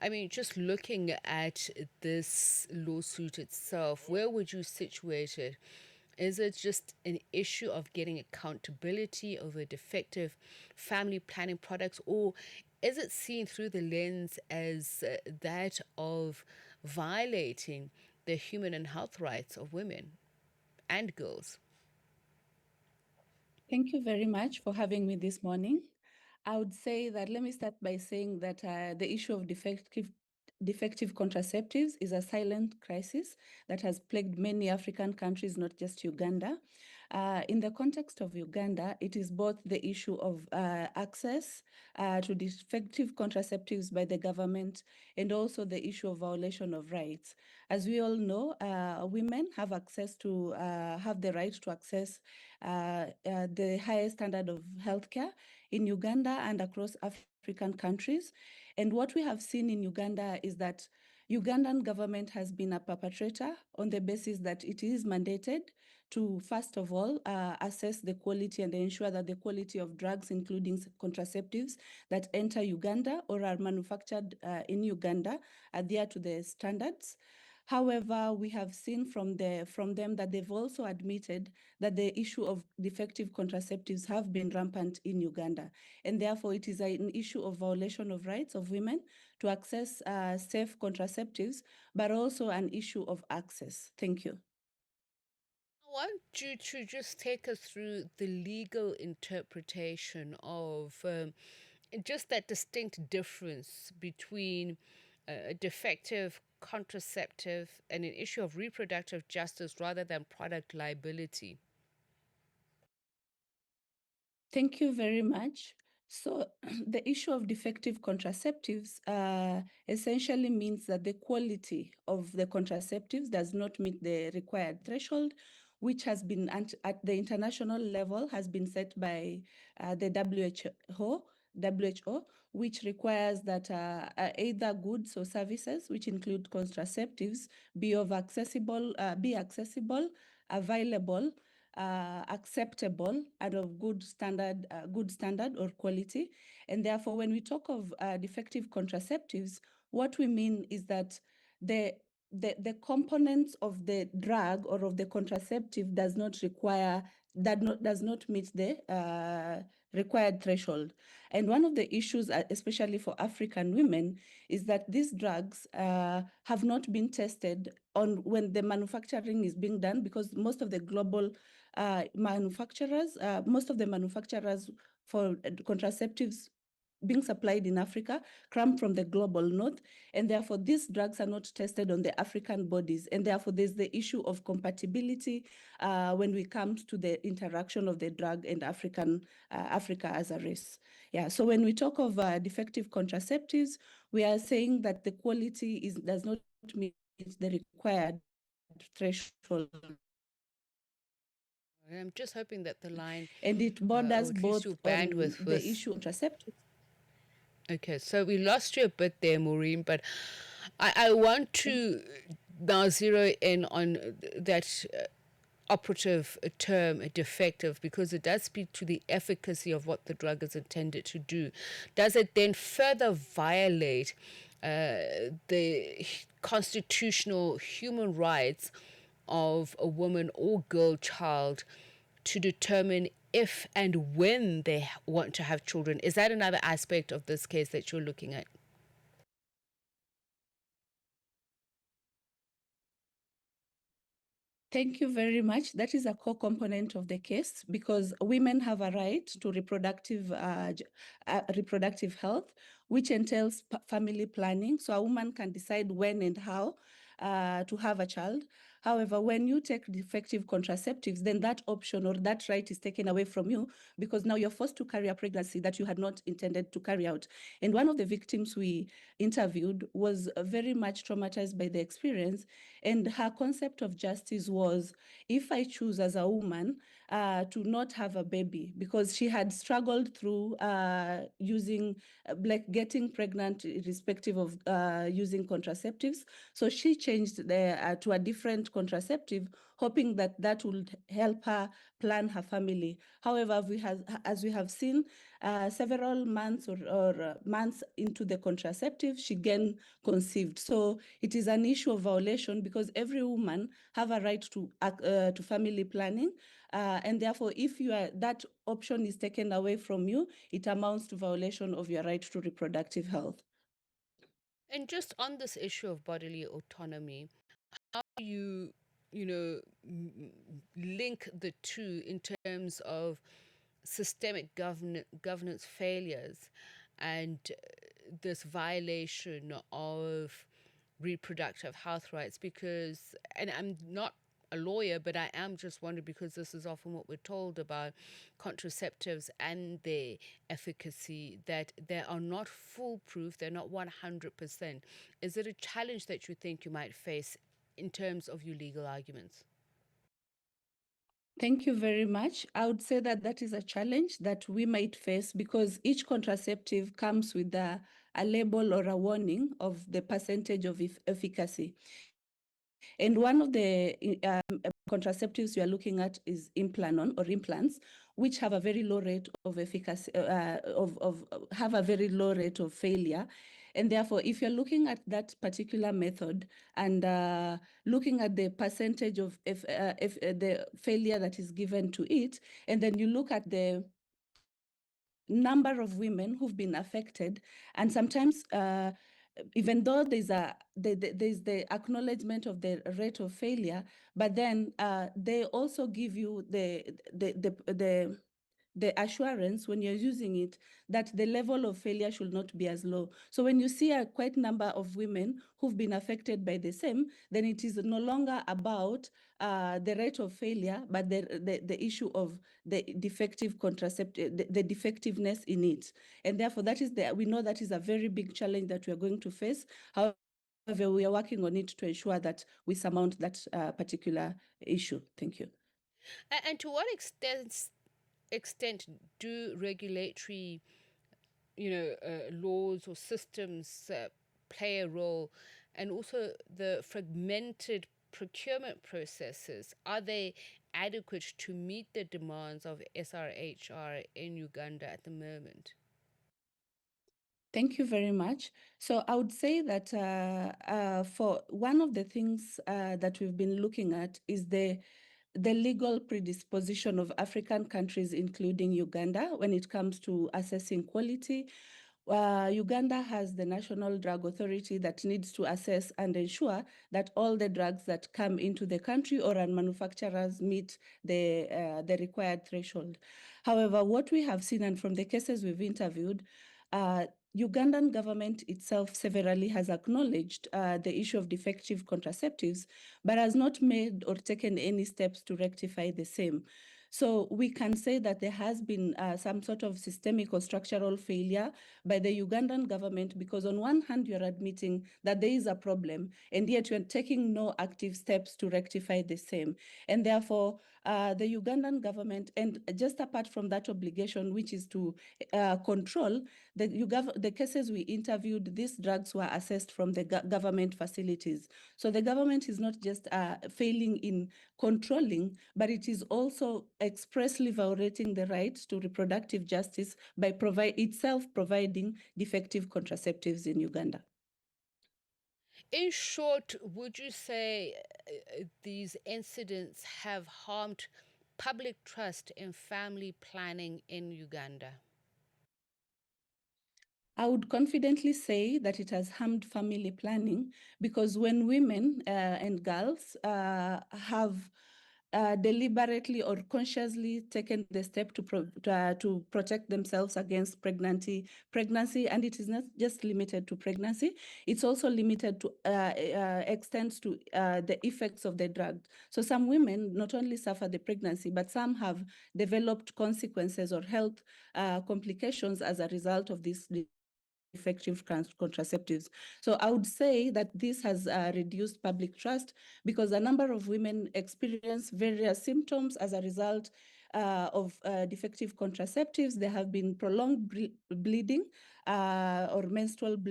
I mean, just looking at this lawsuit itself, where would you situate it? Is it just an issue of getting accountability over defective family planning products, or is it seen through the lens as that of violating the human and health rights of women and girls? Thank you very much for having me this morning. I would say that let me start by saying that the issue of defective contraceptives is a silent crisis that has plagued many African countries, not just Uganda. In the context of Uganda, it is both the issue of access to defective contraceptives by the government and also the issue of violation of rights. As we all know, women have have the right to access the highest standard of healthcare in Uganda and across African countries. And what we have seen in Uganda is that Ugandan government has been a perpetrator on the basis that it is mandated to, first of all, assess the quality and ensure that the quality of drugs, including contraceptives that enter Uganda or are manufactured in Uganda, adhere to the standards. However, we have seen from them that they've also admitted that the issue of defective contraceptives have been rampant in Uganda. And therefore, it is an issue of violation of rights of women to access safe contraceptives, but also an issue of access. Thank you. I want you to just take us through the legal interpretation of just that distinct difference between a defective contraceptive and an issue of reproductive justice rather than product liability. Thank you very much. So, the issue of defective contraceptives essentially means that the quality of the contraceptives does not meet the required threshold, which has been at the international level has been set by the WHO, which requires that either goods or services, which include contraceptives, be accessible, available, acceptable and of good standard or quality. And therefore, when we talk of defective contraceptives, what we mean is that the the components of the drug or of the contraceptive does not meet the required threshold. And one of the issues, especially for African women, is that these drugs have not been tested on when the manufacturing is being done, because most of the most of the manufacturers for contraceptives being supplied in Africa come from the global north, and therefore these drugs are not tested on the African bodies, and therefore there's the issue of compatibility when we come to the interaction of the drug and Africa as a race. Yeah, so when we talk of defective contraceptives, we are saying that the quality does not meet the required threshold, I'm just hoping that the line, and it or borders at least both your on bandwidth the was. issue of contraceptives. Okay, so we lost you a bit there, Maureen, but I want to now zero in on that operative term, defective, because it does speak to the efficacy of what the drug is intended to do. Does it then further violate the constitutional human rights of a woman or girl child to determine if and when they want to have children? Is that another aspect of this case that you're looking at? Thank you very much. That is a core component of the case, because women have a right to reproductive health, which entails family planning. So a woman can decide when and how to have a child. However, when you take defective contraceptives, then that option or that right is taken away from you, because now you're forced to carry a pregnancy that you had not intended to carry out. And one of the victims we interviewed was very much traumatized by the experience, and her concept of justice was, if I choose as a woman to not have a baby, because she had struggled through like getting pregnant irrespective of using contraceptives. So she changed to a different contraceptive, hoping that that would help her plan her family. However, as we have seen, several months or months into the contraceptive, she again conceived. So it is an issue of violation because every woman have a right to family planning, and therefore, if that option is taken away from you, it amounts to violation of your right to reproductive health. And just on this issue of bodily autonomy, how do link the two in terms of systemic governance failures and this violation of reproductive health rights? Because, and I'm not a lawyer, but I am just wondering, because this is often what we're told about contraceptives and their efficacy, that they are not foolproof, they're not 100%. Is it a challenge that you think you might face in terms of your legal arguments? Thank you very much. I would say that that is a challenge that we might face because each contraceptive comes with a label or a warning of the percentage of efficacy. And one of the contraceptives we are looking at is Implanon or implants, which have a very low rate of efficacy, have a very low rate of failure. And therefore, if you're looking at that particular method and looking at the percentage of the failure that is given to it, and then you look at the number of women who've been affected, and sometimes even though there's the acknowledgement of the rate of failure, but then they also give you the assurance when you're using it that the level of failure should not be as low. So when you see a quite number of women who've been affected by the same, then it is no longer about the rate of failure, but the issue of the defective contraceptive, the defectiveness in it. And therefore, we know that is a very big challenge that we are going to face. However, we are working on it to ensure that we surmount that particular issue. Thank you. And to what extent do regulatory, laws or systems play a role, and also the fragmented procurement processes, are they adequate to meet the demands of SRHR in Uganda at the moment? Thank you very much. So I would say that for one of the things that we've been looking at is the legal predisposition of African countries, including Uganda, when it comes to assessing quality. Uganda has the National Drug Authority that needs to assess and ensure that all the drugs that come into the country or manufacturers meet the required threshold. However, what we have seen, and from the cases we've interviewed, Ugandan government itself severally has acknowledged the issue of defective contraceptives, but has not made or taken any steps to rectify the same. So we can say that there has been some sort of systemic or structural failure by the Ugandan government, because on one hand, you're admitting that there is a problem, and yet you're taking no active steps to rectify the same. And therefore, the Ugandan government, and just apart from that obligation, which is to control, the cases we interviewed, these drugs were assessed from the government facilities. So the government is not just failing in controlling, but it is also expressly violating the rights to reproductive justice by itself providing defective contraceptives in Uganda. In short, would you say these incidents have harmed public trust in family planning in Uganda? I would confidently say that it has harmed family planning, because when women and girls have deliberately or consciously taken the step to protect themselves against pregnancy, and it is not just limited to pregnancy, it's also limited to extends to the effects of the drug. So some women not only suffer the pregnancy, but some have developed consequences or health complications as a result of this effective contraceptives. So I would say that this has reduced public trust, because a number of women experience various symptoms as a result of defective contraceptives. There have been prolonged bleeding or menstrual bleeding